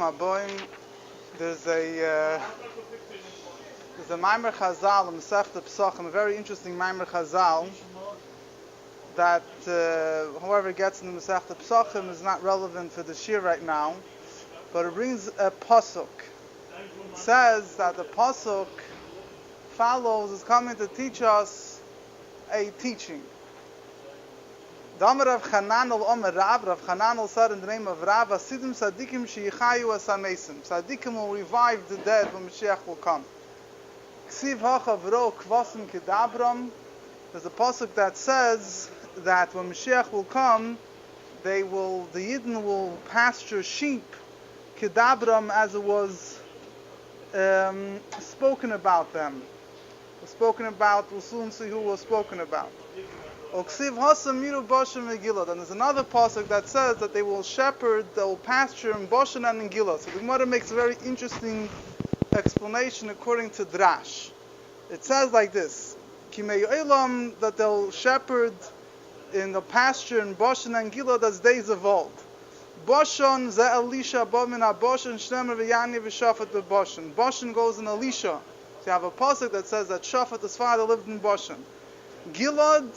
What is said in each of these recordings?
Aboim, there's a Maimer Chazal in Masechta Pesachim, a very interesting Maimer Chazal that, however, gets in the Masechta Pesachim is not relevant for the shir right now, but it brings a pasuk. It says that the pasuk is coming to teach us a teaching. Rav Chananel said in the name of Rav, Asidim Sadikim Sheyichayu Asamesim. Sadikim will revive the dead when Moshiach will come. Ksiv Hachavro Kvasim Kedabram. There's a pasuk that says that when Moshiach will come, the Yidden will pasture sheep, Kedabram, as it was spoken about them. Spoken about, we'll soon see who was spoken about. And there's another pasuk that says that they will shepherd, they will pasture in Bashan and in Gilad. So the Gemara makes a very interesting explanation according to Drash. It says like this: that they'll shepherd in the pasture in Bashan and Gilad as days of old. Bashan ze Elisha b'min Bashan shnemer v'yani v'shafat b'Bashan. Bashan goes in Elisha. So you have a pasuk that says that Shafat, his father, lived in Bashan. Gilad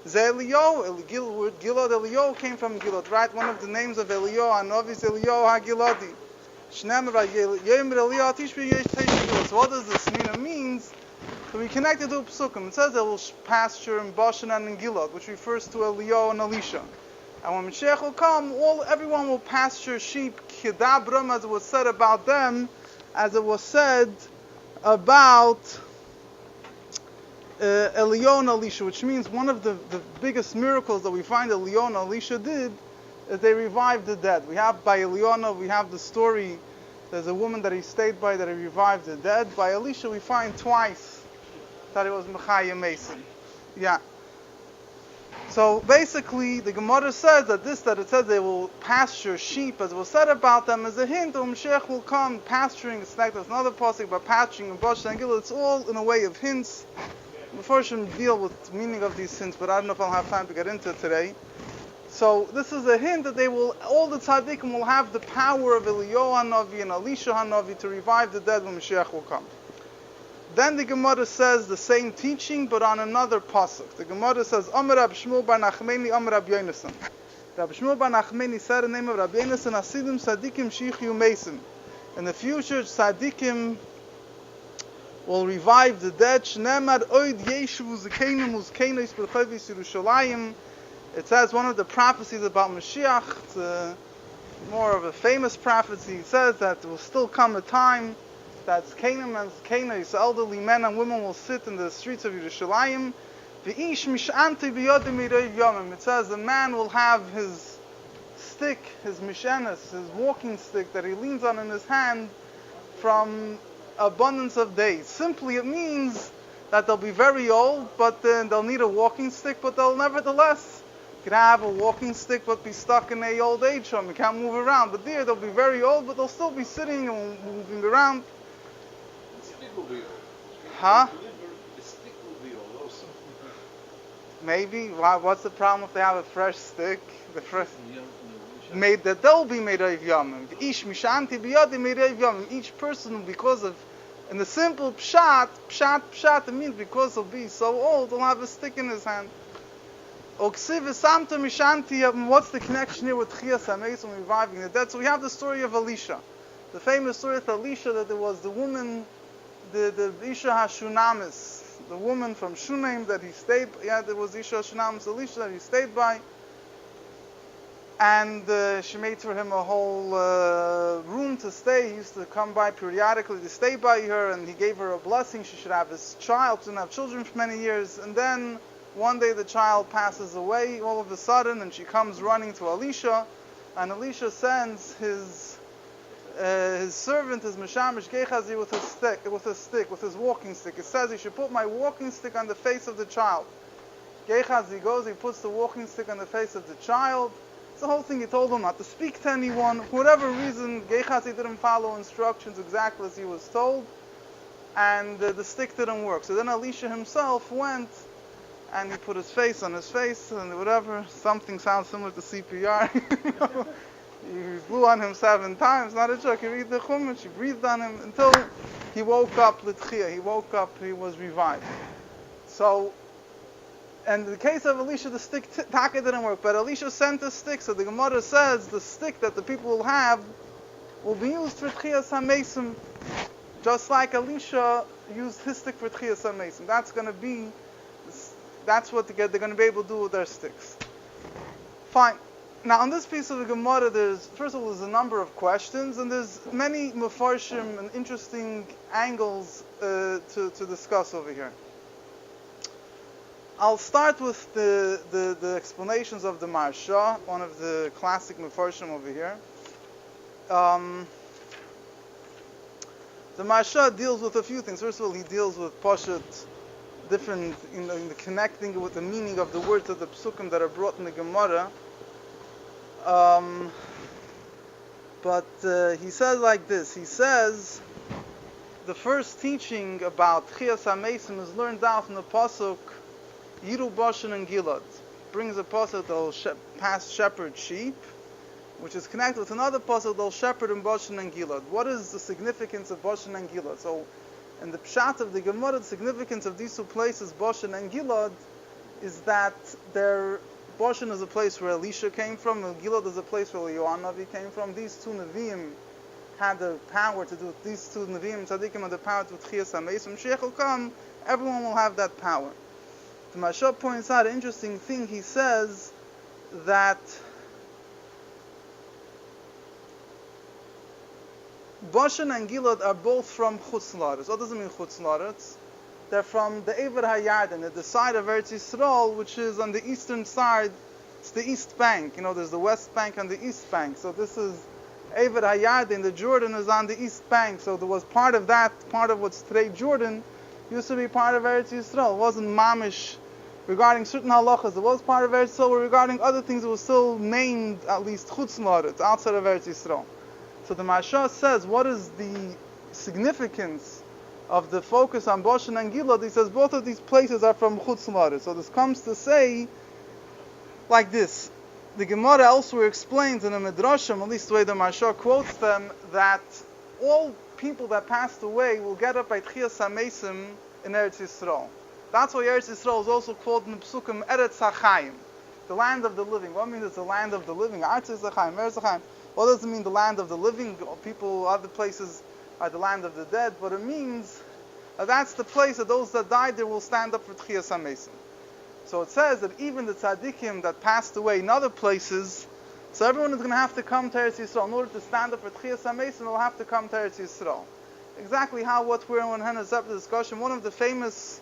ze Eliyahu. Gilad Eliyahu came from Gilad, right? One of the names of Eliyahu, Hanavi is Eliyahu HaGiladi. Shnemer v'yomer Eliyahu tishbi yesh teishbi. So what does this mean? It means that we connect it to Psukim. It says they will pasture in Bashan and in Gilad, which refers to Eliyahu and Elisha. And when Mashiach will come, everyone will pasture sheep, Kedabram, as it was said about them, as it was said about Eliyahu and Elisha, which means one of the biggest miracles that we find Eliyahu and Elisha did is they revived the dead. We have by Eliyahu, we have the story, there's a woman that he stayed by that he revived the dead. By Elisha we find twice that it was Mechayim Mason. Yeah. So basically, the Gemara says that it says they will pasture sheep, as it was said about them, is a hint that Mashiach will come pasturing. It's like there's another pasuk about pasturing in Bashan and Gilad. It's all in a way of hints. Before I shouldn't deal with the meaning of these hints, but I don't know if I'll have time to get into it today. So this is a hint that all the tzaddikim will have the power of Eliyahu Hanavi and Elisha Hanavi to revive the dead when Mashiach will come. Then the Gemara says the same teaching, but on another pasuk. The Gemara says, Amar Rab Shmuel bar Nachmeni, Amar Rab Yonasan. Rab Shmuel bar Nachmeni said in the name of Rab Yonasan, Asidim Sadikim Shichyu Mesim. In the future, Sadikim will revive the dead. Shnemar Oid Yeshu Zekenim Uzkenos B'Chavis Yerushalayim. It says one of the prophecies about Moshiach. It's more of a famous prophecy. It says that there will still come a time that Zkenim and Zkenos, elderly men and women, will sit in the streets of Yerushalayim. V'ish mishanti biyodim mirayv yomim. It says the man will have his stick, his mishenes, his walking stick that he leans on in his hand from abundance of days. Simply it means that they'll be very old, but they'll need a walking stick, but they'll nevertheless can have a walking stick but be stuck in a old age home. You can't move around. But there they'll be very old, but they'll still be sitting and moving around. Huh? The stick will be old also. Maybe. What's the problem if they have a fresh stick? The fresh made that they'll be made of yamim. Ish mishanti biyadi made of yamim. Each person, because of, in the simple pshat, it means because he'll be so old, he'll have a stick in his hand. Oksiv isamta mishanti. What's the connection here with Chiyas HaMeis and reviving the dead? So we have the story of Elisha, the famous story of Elisha, that there was the woman, the Isha HaShunamis, the woman from Shunem that he stayed. Yeah, there was Isha HaShunamis, Elisha, that he stayed by, and she made for him a whole room to stay. He used to come by periodically to stay by her, and he gave her a blessing. She should have his child, didn't have children for many years, and then one day the child passes away all of a sudden, and she comes running to Elisha, and Elisha sends his servant, his Meshamish Gechazi, with his walking stick. It says he should put my walking stick on the face of the child. Gechazi goes, he puts the walking stick on the face of the child. It's the whole thing. He told him not to speak to anyone. For whatever reason, Gechazi didn't follow instructions exactly as he was told, and the stick didn't work. So then Elisha himself went and he put his face on his face and whatever. Something sounds similar to CPR. He blew on him 7 times, not a joke. You read the Chumash, he breathed on him until he woke up L'tchiyah. He woke up, he was revived. So, and in the case of Elisha, the stick taka didn't work, but Elisha sent a stick, so the Gemara says the stick that the people will have will be used for Tchiyas HaMesim, just like Elisha used his stick for Tchiyas HaMesim. That's what they're going to be able to do with their sticks. Fine. Now, on this piece of the Gemara, first of all, there's a number of questions, and there's many mefarshim and interesting angles to discuss over here. I'll start with the explanations of the Maharsha, one of the classic mefarshim over here. The Maharsha deals with a few things. First of all, he deals with Pashat, different, in the connecting with the meaning of the words of the psukim that are brought in the Gemara. But he says like this. He says the first teaching about Tchiyas HaMesim is learned down from the pasuk Yiru Bashan and Gilad. Brings a pasuk that will pass shepherd sheep, which is connected with another pasuk that will shepherd in Bashan and Gilad. What is the significance of Bashan and Gilad? So, in the pshat of the Gemara, the significance of these two places, Bashan and Gilad, is that Bashan is a place where Elisha came from, and Gilad is a place where Navi came from. These two Nevi'im had the power to do it. These two Nevi'im, Tzadikim, had the power to do Tchiyas HaMesim. Moshiach will come, everyone will have that power. The Maharsha points out an interesting thing. He says that Bashan and Gilad are both from Chutz La'aretz. What does it mean Chutz La'aretz? They're from the Eiver HaYarden, at the side of Eretz Yisrael, which is on the eastern side. It's the east bank. There's the west bank and the east bank. So this is Eiver HaYarden. The Jordan is on the east bank. So there was part of what's today Jordan, used to be part of Eretz Yisrael. It wasn't mamish regarding certain halachas. It was part of Eretz Yisrael. Regarding other things, it was still named at least Chutz La'aretz, outside of Eretz Yisrael. So the Maharsha says, what is the significance of the focus on Bashan and Gilad? He says both of these places are from Chutz La'aretz. So this comes to say like this. The Gemara elsewhere explains in the Midrashim, at least the way the Maharsha quotes them, that all people that passed away will get up by Tchiyas HaMesim in Eretz Yisrael. That's why Eretz Yisrael is also called in the Psukim Eretz HaChaim, the land of the living. What means it's the land of the living? Eretz HaChaim, Eretz HaChaim. What does it mean, the land of the living? People, other places are the land of the dead. But it means that's the place that those that died there will stand up for Tchiyas HaMesim. So it says that even the tzaddikim that passed away in other places, so everyone is going to have to come to Eretz Yisrael. In order to stand up for Tchiyas HaMesim, they'll have to come to Eretz Yisrael. Exactly what we're in a separate discussion. One of the famous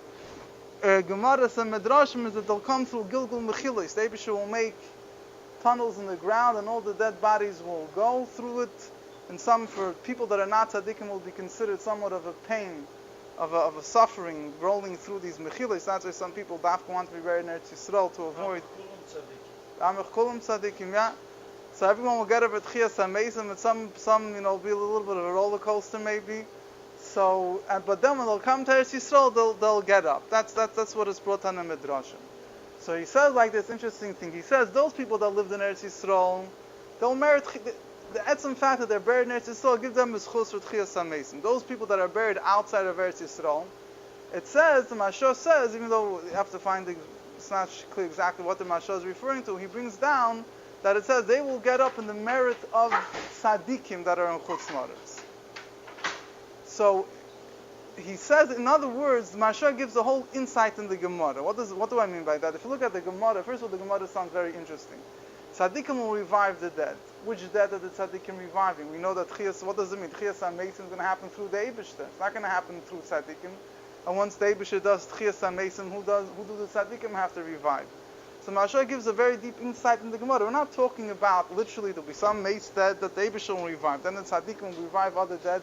Gemaras and Midrashim is that they'll come through Gilgul Mechilis. The Eibusher will make tunnels in the ground, and all the dead bodies will go through it. And some, for people that are not tzaddikim, will be considered somewhat of a pain, of a suffering, rolling through these mechilas. That's why some people want to be buried in Eretz Yisrael to avoid. Kulam tzaddikim, yeah. So everyone will get over Tchiyas HaMesim, and some be a little bit of a roller coaster maybe. So, but then when they'll come to Eretz Yisrael, they'll get up. That's what is brought on in Midrashim. So he says like this interesting thing. He says those people that lived in Eretz Yisrael, they'll merit the etzem fact that they're buried in Eretz Yisrael gives them zchus for Tchiyas HaMesim. Those people that are buried outside of Eretz Yisrael, it says, the Maharsha says, even though you have to find it's not clear exactly what the Maharsha is referring to, he brings down that it says they will get up in the merit of tzaddikim that are in Chutz La'aretz. So he says, in other words, the Maharsha gives a whole insight in the Gemara. What do I mean by that? If you look at the Gemara, first of all, the Gemara sounds very interesting. Tzaddikim will revive the dead. Which dead are the tzaddikim reviving? We know that what does it mean? Tchiyas HaMesim is going to happen through the Eibusher. It's not going to happen through tzaddikim. And once the Eibusher does Tchiyas HaMesim, who do the tzaddikim have to revive? So Maharsha gives a very deep insight in the Gemara. We're not talking about literally there'll be some mace dead that the Eibusher will revive. Then the tzaddikim will revive other dead.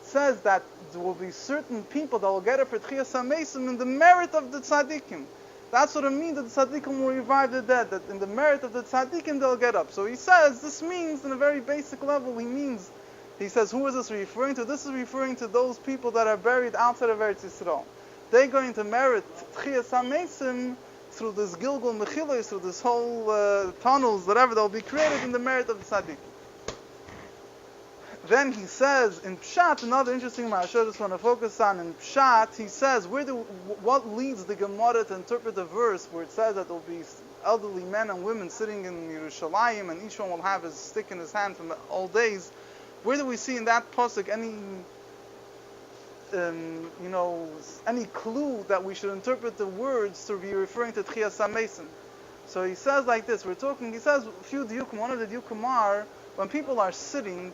It says that there will be certain people that will get it for Tchiyas HaMesim in the merit of the tzaddikim. That's what it means that the tzaddikim will revive the dead, that in the merit of the tzaddikim they'll get up. So he says, this means, in a very basic level, he says, who is this referring to? This is referring to those people that are buried outside of Eretz Yisrael. They're going to merit Tchiyas HaMesim through this Gilgul Mechilos, through this whole tunnels, whatever, they'll be created in the merit of the tzaddikim. Then he says in Pshat, another interesting marasha I just want to focus on. In Pshat, he says what leads the Gemara to interpret the verse where it says that there will be elderly men and women sitting in Yerushalayim, and each one will have his stick in his hand from the old days. Where do we see in that pasuk any any clue that we should interpret the words to be referring to Tchias HaMesim? So he says like this. He says a few diukum. One of the diukum are when people are sitting.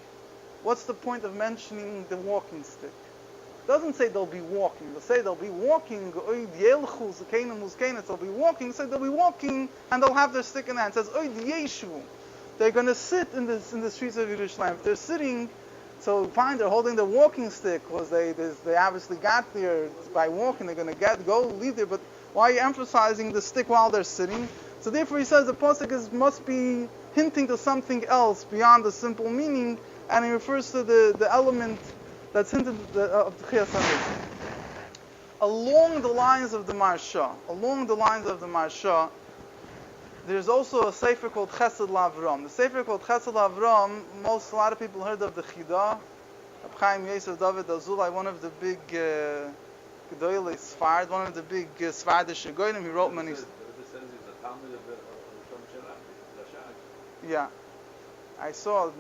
What's the point of mentioning the walking stick? It doesn't say they'll be walking. They'll say they'll be walking. They'll be walking. Say they'll be walking and they'll have their stick in their hand. It says they're going to sit in the streets of Yerushalayim. If they're sitting, so fine, they're holding their walking stick because they obviously got there by walking. They're going to leave there. But why are you emphasizing the stick while they're sitting? So therefore, he says the pasuk must be hinting to something else beyond the simple meaning. And he refers to the element that's hinted of the Tchias HaMesim. Along the lines of the Marsha, there's also a sefer called Chesed Lavram. The sefer called Chesed Lavram, a lot of people heard of the Chida. Reb Chaim Yosef David Azulai, one of the big Gedolei Sfard, one of the big Sfardish Gedolim. He wrote many. Yeah. I saw,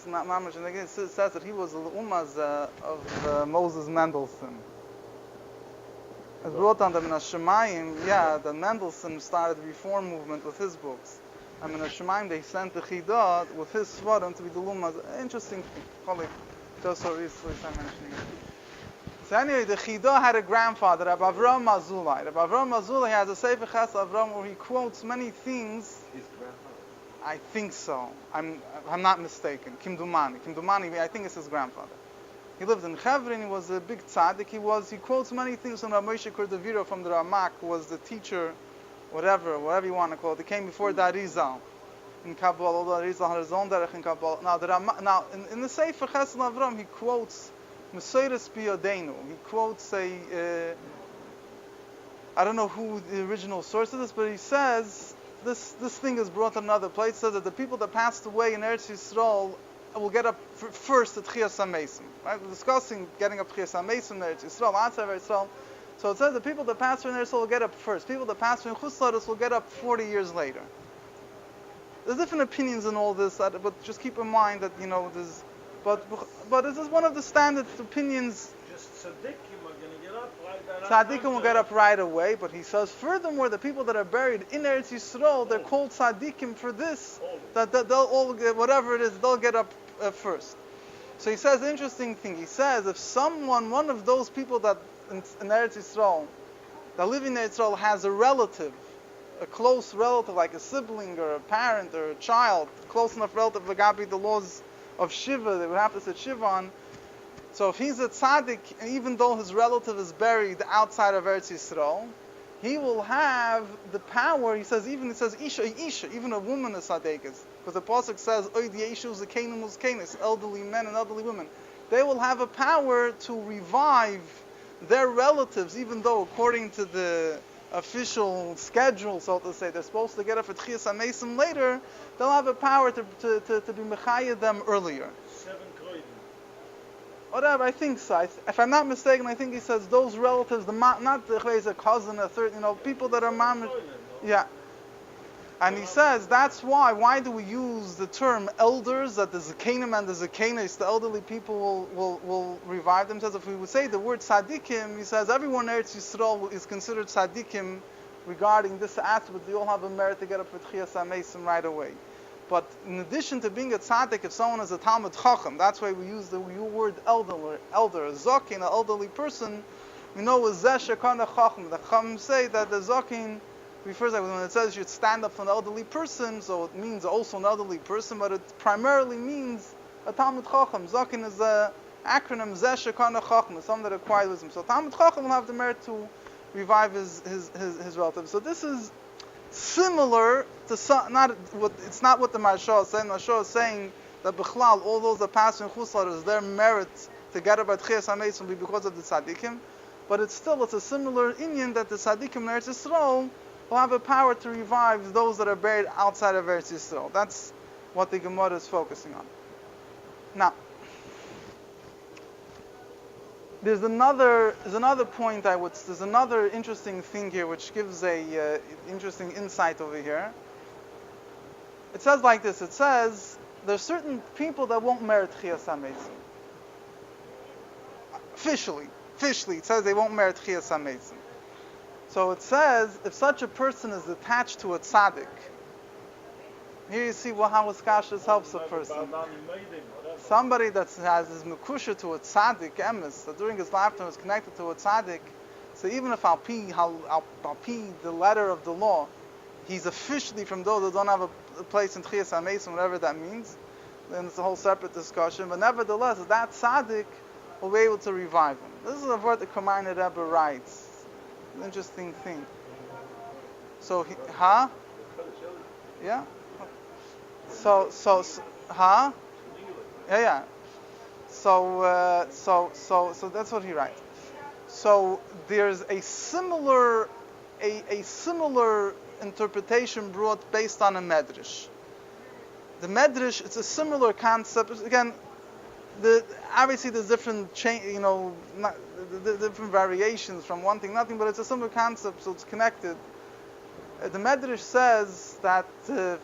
not much, and again it says that he was the Ummaz of Moses Mendelssohn. It's brought on the Menashemayim, the Mendelssohn started the reform movement with his books. And Menashemayim, they sent the Chidah with his Svarim to be the Ummaz. Interesting thing, just so recently I'm mentioning it. So anyway, the Chidah had a grandfather, Rabbi Avram Mazulai. Rabbi Avram Mazulai has a Sefer Chesed Avram where he quotes many things. His grandfather? I think so. I'm not mistaken. Kimdumani, I think it's his grandfather. He lived in Hebron. He was a big tzaddik. He quotes many things from Rav Moshe Kordoviro from the Ramak, who was the teacher, whatever you want to call it. He came before the Arizal in Kabbalah, although Arizal had his own derech in Kabbalah. Now, in the Sefer Chesed Avram, he quotes Mesoiris Biyodenu. He quotes I don't know who the original source of this, but he says, this thing is brought to another place. It says that the people that passed away in Eretz Yisrael will get up first at Tchias HaMesim. Right? We're discussing getting up Tchias HaMesim in Eretz Yisrael, outside of Eretz Yisrael. So it says the people that pass through in Eretz Yisrael will get up first. People that pass through in Chutz La'aretz will get up 40 years later. There's different opinions in all this, but just keep in mind that there's. But this is one of the standard opinions. Just tzaddikim are going to get up right. Tzaddikim will get up right away, but he says furthermore, the people that are buried in Eretz Yisrael, they're called tzaddikim for this, that they'll all get, whatever it is, they'll get up first. So he says an interesting thing. He says if one of those people that in Eretz Yisrael, that live in Eretz Yisrael, has a relative, a close relative, like a sibling or a parent or a child, close enough relative, agabi the laws of Shiva, they would have to sit Shiva on. So if he's a tzaddik, even though his relative is buried outside of Eretz Yisrael, he will have the power. He says isha, even a woman is tzaddikas, because the pasuk says oid yeshu zakenim uzkenis, elderly men and elderly women. They will have a power to revive their relatives, even though according to the official schedule, so to say, they're supposed to get up at Tchias HaMesim later. They'll have a power to be mechayed them earlier. 7 koidim. Whatever, I think so. If I'm not mistaken, I think he says those relatives, not the cousin, a third, people that are mamish. Yeah. And he says that's why do we use the term elders, that the zakenim and the zakenis, the elderly people will revive themselves. If we would say the word tzaddikim, he says everyone in Eretz Yisrael is considered tzaddikim regarding this aspect. They all have a merit to get up for Tchias HaMesim right away. But in addition to being a tzaddik, if someone is a Talmud Chacham, that's why we use the word elder, a zakin, an elderly person. We know with Zeh Shekana Chacham. The Chacham say that the zakin refers, like when it says you should stand up for an elderly person, so it means also an elderly person, but it primarily means a Talmud Chacham. Zakin is the acronym Zeh Shekana Chacham, someone that acquired wisdom. So Talmud Chacham will have the merit to revive his relatives. So this is similar to it's not what the Marsha is saying. The Marsha is saying that Bichlal, all those that pass in Chutz La'aretz, their merit to get up at Tchias HaMesim will be because of the tzaddikim. But it's a similar inyan that the tzaddikim in Eretz Yisrael will have a power to revive those that are buried outside of Eretz Yisrael. That's what the Gemara is focusing on. Now, There's another point there's another interesting thing here which gives a interesting insight over here. It says like this. It says there's certain people that won't merit Chiyas HaMeisim. Officially, it says they won't merit Chiyas HaMeisim. So it says if such a person is attached to a tzaddik. Here you see how Iskashis helps a person. Somebody that has his mekusha to a tzaddik, emes, that during his lifetime is connected to a tzaddik, so even if I'll pee the letter of the law, he's officially from those that don't have a place in Chiyas HaMeisim, whatever that means, then it's a whole separate discussion, but nevertheless, that tzaddik will be able to revive him. This is a word that Kamarna Rebbe writes. An interesting thing. So, yeah? So, yeah. So that's what he writes. So there's a similar interpretation brought based on a medrash. The medrash, it's a similar concept. Again, obviously there's different different variations from one thing, nothing, but it's a similar concept, so it's connected. The Medrash says that, I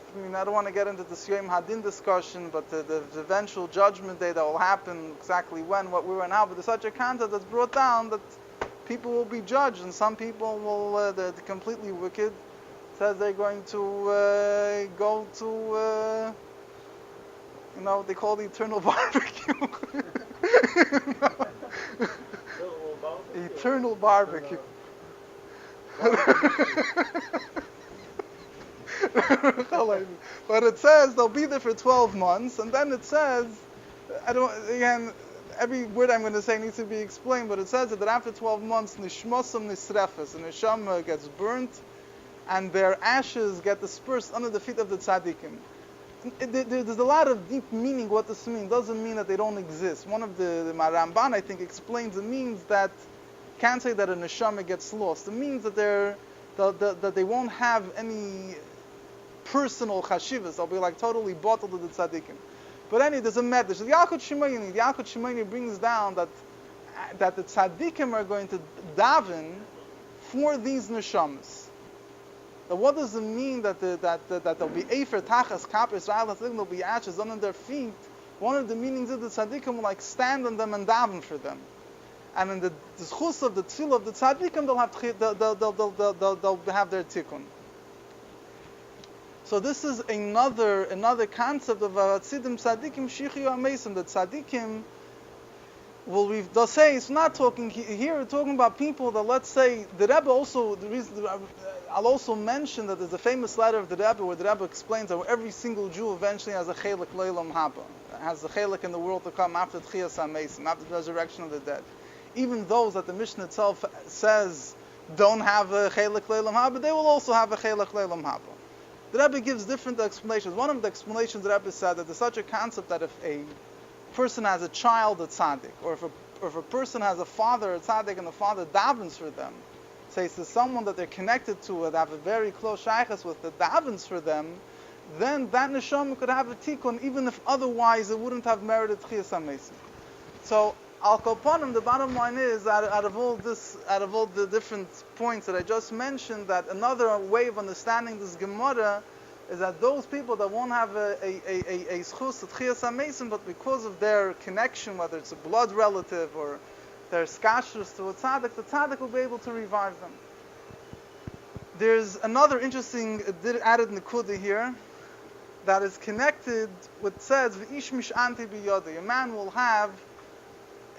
don't want to get into the Yom Hadin discussion, but the eventual judgment day that will happen, exactly when, what we were now, but there's such a concept that's brought down that people will be judged, and some people will, they're completely wicked, says they're going to go to, they call the eternal barbecue. Eternal barbecue. But it says they'll be there for 12 months, and then it says, every word I'm going to say needs to be explained, but it says that after 12 months, nishmosam nisrefes, the neshama gets burnt, and their ashes get dispersed under the feet of the tzaddikim. There's a lot of deep meaning what this means. It doesn't mean that they don't exist. One of the Ramban, I think, explains it means that can't say that a neshama gets lost. It means that that they won't have any personal chashivas. They'll be like totally bottled to the tzaddikim. But anyway, there's a medrash. The Yalkut Shimoni brings down that the tzaddikim are going to daven for these neshamas. Now, what does it mean that there'll be efer tachas kap Israel? There'll be ashes under their feet. One of the meanings is the tzaddikim will like stand on them and daven for them. And in the zchus of the tefillah of the tzaddikim, they'll have their tikkun. So this is another concept of tziddim tzaddikim shichyu amesim. The tzaddikim they'll say it's not talking here. We're talking about people that, let's say, the Rebbe also. I'll also mention that there's a famous letter of the Rebbe where the Rebbe explains that every single Jew eventually has a chelik leilam haba, has a chelik in the world to come after tchiyas hamesim, after the resurrection of the dead. Even those that the Mishnah itself says don't have a chelik leilam haba, they will also have a chelik leilam haba. The Rebbe gives different explanations. One of the explanations the Rebbe said that there's such a concept that if a person has a child, a tzaddik, or if a person has a father, a tzaddik, and the father davens for them, says to someone that they're connected to, that have a very close shaykhs with, that davens for them, then that neshama could have a tikkun, even if otherwise it wouldn't have merited chiyas hamesim. So al kopanim, the bottom line is out of all the different points that I just mentioned, that another way of understanding this Gemara is that those people that won't have a schus at chiyas hamesim, but because of their connection, whether it's a blood relative or their skashrus to a tzaddik, the tzaddik will be able to revive them. There's another interesting added nekuda here that is connected with says v'ish mishanti biyodi. A man will have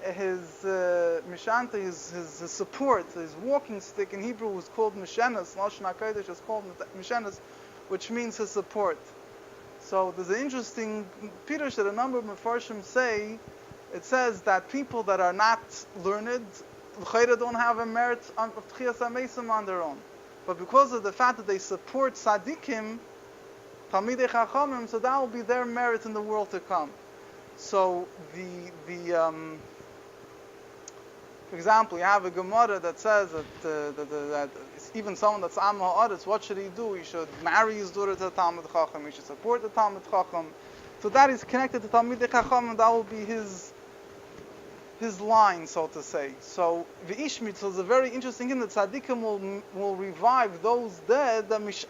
his mishanti, his support, his walking stick. In Hebrew is called mishenas. Lashon HaKodesh is called mishenas, which means his support. So there's an interesting pirush that a number of mefarshim say. It says that people that are not learned, don't have a merit of tchiyas hamesim on their own. But because of the fact that they support tzaddikim, talmidei chachamim, so that will be their merit in the world to come. So for example, you have a Gemara that says that even someone that's Am HaAretz, what should he do? He should marry his daughter to the Talmid Chacham. He should support the Talmid Chacham. So that is connected to Talmidei Chacham, and that will be his his line, so to say. So v'ish mitzvah is a very interesting thing that tzaddikim will revive those dead. That ish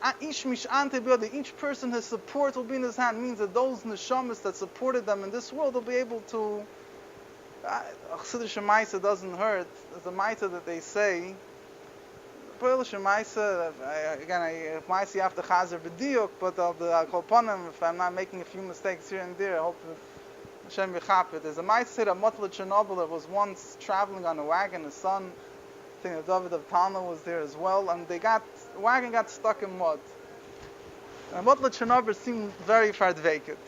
mish'ante b'yodei, each person, his support will be in his hand. Means that those neshamas that supported them in this world will be able to. Chassidus Shemaisa doesn't hurt. There's a Maita that they say. Poel Shemaisa, again, if Maisa you have to chazer b'diuk, but of the kolponim, if I'm not making a few mistakes here and there, I hope that Hashem Yechapit. There's a Maisa said that Motla Chernobyl that was once traveling on a wagon. His son, I think the David of Talna was there as well, and the wagon got stuck in mud. And Motla Chernobyl seemed very vacant.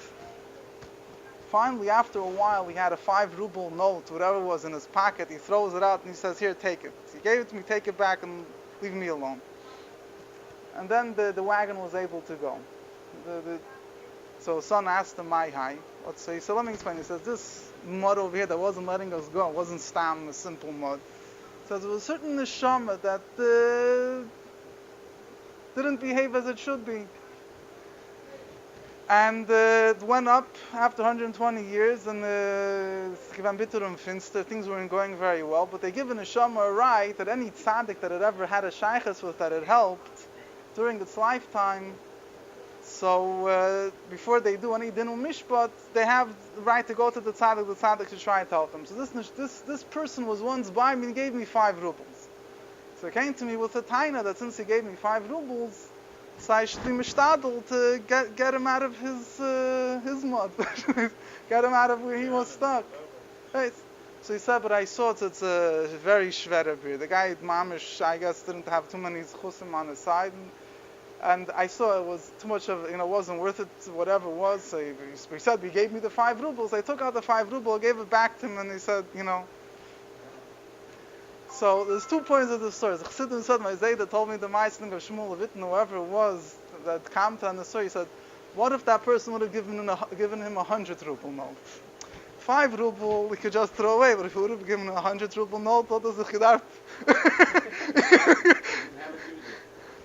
Finally, after a while, he had a 5 ruble note, whatever was in his pocket. He throws it out and he says, "Here, take it." He gave it to me, take it back and leave me alone. And then the wagon was able to go. So his son asked him, "My hi." So he said, "Let me explain." He says, "This mud over here that wasn't letting us go, wasn't stam, a simple mud." He says, "There was a certain neshama that didn't behave as it should be. And it went up after 120 years, and things weren't going very well. But they give a neshama a right that any tzaddik that it ever had a shaykhus with, that it helped during its lifetime. So before they do any dinu mishpat, they have the right to go to the tzaddik should try to help them. So this person was once by me and gave me 5 rubles. So he came to me with a taina that since he gave me 5 rubles, so I should be mishtadel to get him out of his mud, get him out of where he was stuck." Right. So he said, "But I saw it's a very shveder beer. The guy mamish, I guess, didn't have too many chusim on his side, and I saw it was too much of, wasn't worth it, whatever it was." So he said, "He gave me the 5 rubles. I took out the 5 rubles, gave it back to him, and he said, So there's 2 points of the story. The Chassidim said, my Zayda told me the Meister of Shmuel Levit, whoever it was that commented on the story, he said, what if that person would have given him 100 ruble note? 5 ruble we could just throw away, but if he would have given him 100 ruble note, what does the chidar?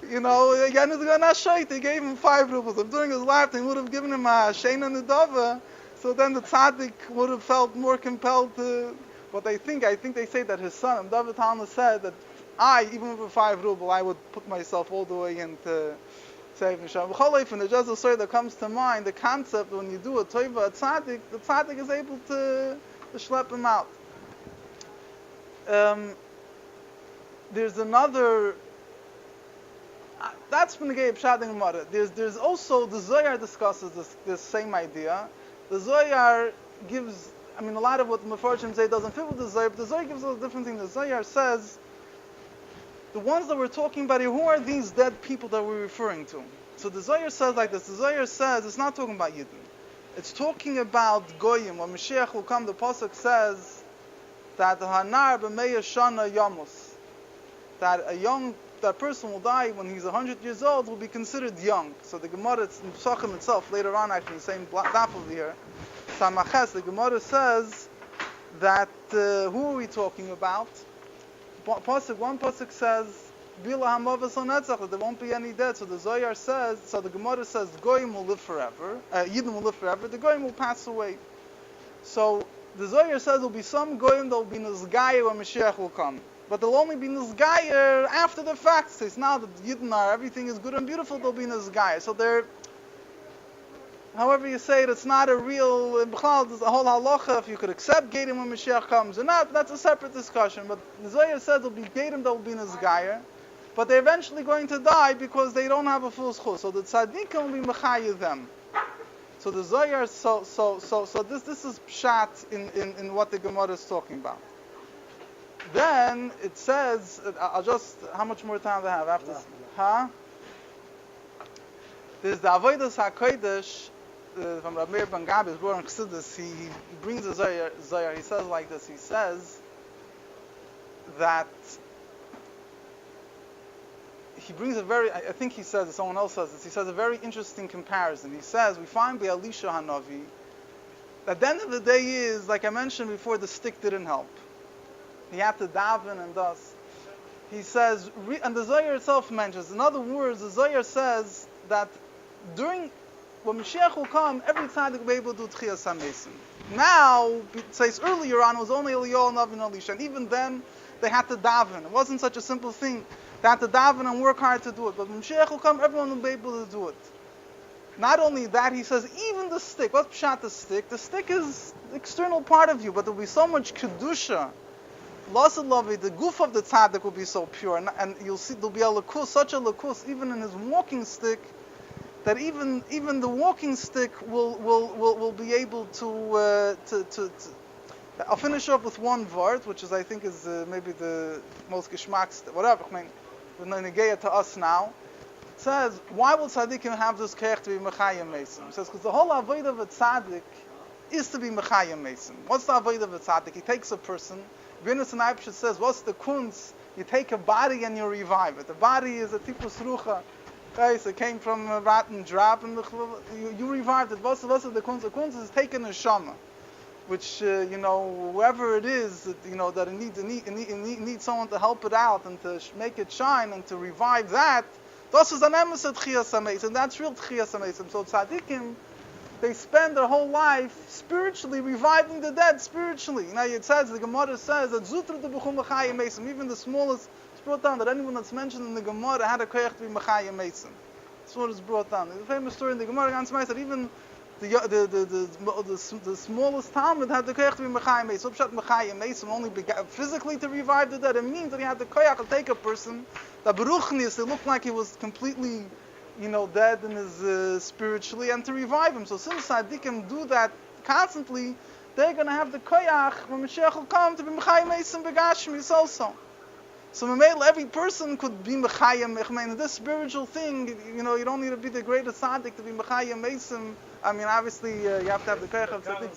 Again, it's going to shayt. He gave him 5 rubles. If during his lifetime he would have given him a sheina nedava, so then the tzaddik would have felt more compelled to. But I think they say that his son, David Talna, said that even with 5 ruble, I would put myself all the way into saving Hashem. There's just a story that comes to mind, the concept when you do a toiva, the tzaddik is able to schlep him out. There's another. That's from the Gay Pshat and Gemara. There's also, the Zohar discusses this same idea. The Zohar gives, a lot of what the Mefarshim say doesn't fit with the Zohar, but the Zohar gives us a different thing. The Zohar says, the ones that we're talking about here, who are these dead people that we're referring to? So the Zohar says like this. The Zohar says, it's not talking about Yidden. It's talking about Goyim. When Moshiach will come, the Pasuk says that Hanar b'meya shana yamus, that person will die when he's 100 years old, will be considered young. So the Gemara, it's in Pesachim itself, later on actually, the same daf over here, Samaches, the Gemara says that, who are we talking about? One Pasuk says, Bila hamavas onetzach, that there won't be any dead. So the Zohar says, so the Gemara says, Goyim will live forever, Yidden will live forever, the Goyim will pass away. So the Zohar says there will be some Goyim that will be Nizgaya when Mashiach will come. But they'll only be Nizgaya after the fact. So it's now that Yidden are, everything is good and beautiful, they'll be Nizgaya. So they're, however you say it, it's not a real, there's a whole halacha, if you could accept Gedim when Mashiach comes or not, that's a separate discussion. But the Zohar says there'll be Gedim that will be Nizgaya, but they're eventually going to die because they don't have a full schus. So the tzaddikim will be Mechayev them. So the Zohar, so this is pshat in what the Gemara is talking about. Then it says, how much more time do I have after? There's the Avodas HaKodesh from Rabbi Meir Ben Gabi, his brother in Chassidus. He brings the Zohar. He says like this. He says that he brings I think he says, someone else says this, he says a very interesting comparison. He says, we find by Elisha Hanavi, that at the end of the day is, like I mentioned before, the stick didn't help. He had to daven and thus. He says, and the Zohar itself mentions, in other words, the Zohar says that when Moshiach will come, every tzaddik will be able to do Tchiyas HaMesim. Now, it says earlier on, it was only Eliyahu, Navi, and Elisha, and even then, they had to daven. It wasn't such a simple thing. They had to daven and work hard to do it. But when Moshiach will come, everyone will be able to do it. Not only that, he says, even the stick. What's pshat the stick? The stick is the external part of you, but there will be so much kedusha. Lasalavi, the goof of the tzaddik will be so pure, and you'll see there'll be a lakus, such a lakus, even in his walking stick, that even the walking stick will be able to. I'll finish up with one word, which is I think is maybe the most geschmacks, whatever. I mean, the negeya to us now. It says, why will tzaddikim have this keich to be mechayim mesim? It says, because the whole avodah of a tzaddik is to be mechayim mesim. What's the avodah of a tzaddik? He takes a person. Venus and Aibshit says, what's the kunz? You take a body and you revive it. The body is a tipus rucha. Guys, it came from a rotten drop, and you revived it. What's the kunz? The kunz is taking a shama, which whoever it is, that it needs someone to help it out and to make it shine and to revive that. Das is an emes at Tchiyas HaMesim, and that's real Tchiyas HaMesim. So tzaddikim, they spend their whole life spiritually reviving the dead, spiritually. It says, the Gemara says that Zutra de B'chum Mechayim Mesim, even the smallest, it's brought down that anyone that's mentioned in the Gemara had a koyach to be Mechayim Mesim. That's what is brought down. There's a famous story in the Gemara, that even the smallest Talmud had the koyach to be Mechayim Mesim. So Pshat Mechayim Mesim only physically to revive the dead. It means that he had the koyach to take a person that Beruchnis, it looked like he was completely dead in his spiritually, and to revive him. So since tzaddikim do that constantly, they're going to have the koyach when Mashiach will come to be mechayim eisim begashmis also. So every person could be mechayim. This spiritual thing, you don't need to be the greatest tzaddik to be mechayim eisim. I mean, obviously, you have to have the koyach of tzaddik.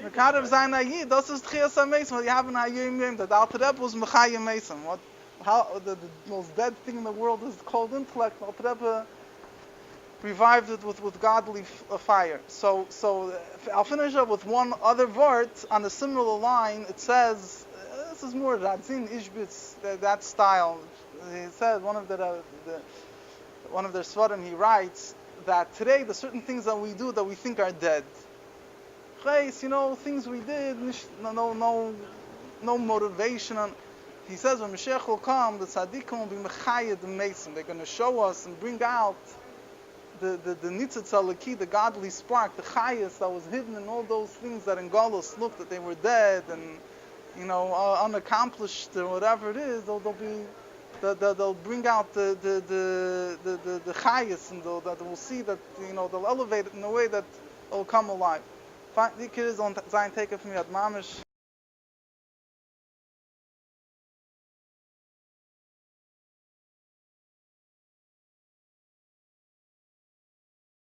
Mekarev zayin ayid. Das is tchiyas ha-meisim. What you have in hayim that Alter Rebbe was mechayim eisim. How the most dead thing in the world is called intellect. Alter Rebbe revived it with godly fire. So I'll finish up with one other word on a similar line. It says, this is more Radzin Ishbitz, that style. He said, one of their svarim, he writes that today the certain things that we do that we think are dead. Things we did, no motivation. He says when Mashiach will come, the tzaddikim will be mechayed the mason. They're going to show us and bring out the nitzitz alaki, the godly spark, the chayas that was hidden in all those things that in Galus looked that they were dead and unaccomplished or whatever it is. They'll bring out the chayas, and that we'll see that they'll elevate it in a way that it will come alive. Fine, the kids on Zion take it from Yad Mamish.